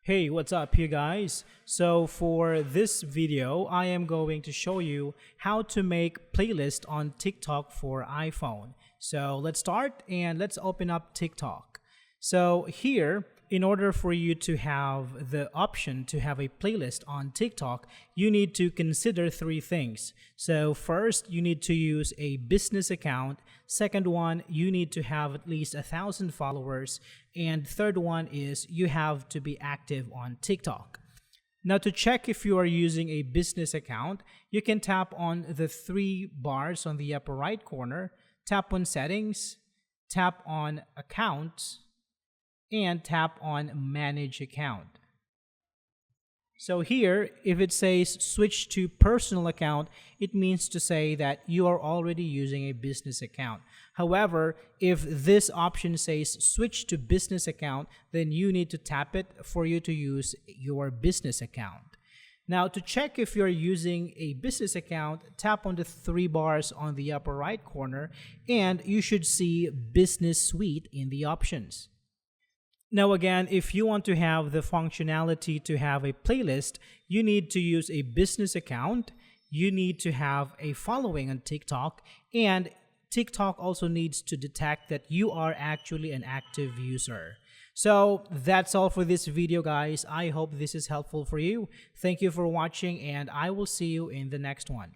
Hey, what's up you guys? So for this video, I am going to show you how to make playlist on TikTok for iPhone. So let's start and let's open up TikTok. So here, in order for you to have the option to have a playlist on TikTok, you need to consider three things. So first, you need to use a business account. Second one, you need to have at least 1,000 followers. And third one is you have to be active on TikTok. Now, to check if you are using a business account, you can tap on the three bars on the upper right corner, tap on settings, tap on accounts, and tap on manage account. So here, if it says switch to personal account, it means to say that you are already using a business account. However, if this option says switch to business account, then you need to tap it for you to use your business account. Now, to check if you're using a business account, tap on the three bars on the upper right corner, and you should see Business Suite in the options. Now again, if you want to have the functionality to have a playlist, you need to use a business account, you need to have a following on TikTok, and TikTok also needs to detect that you are actually an active user. So that's all for this video, guys. I hope this is helpful for you. Thank you for watching, and I will see you in the next one.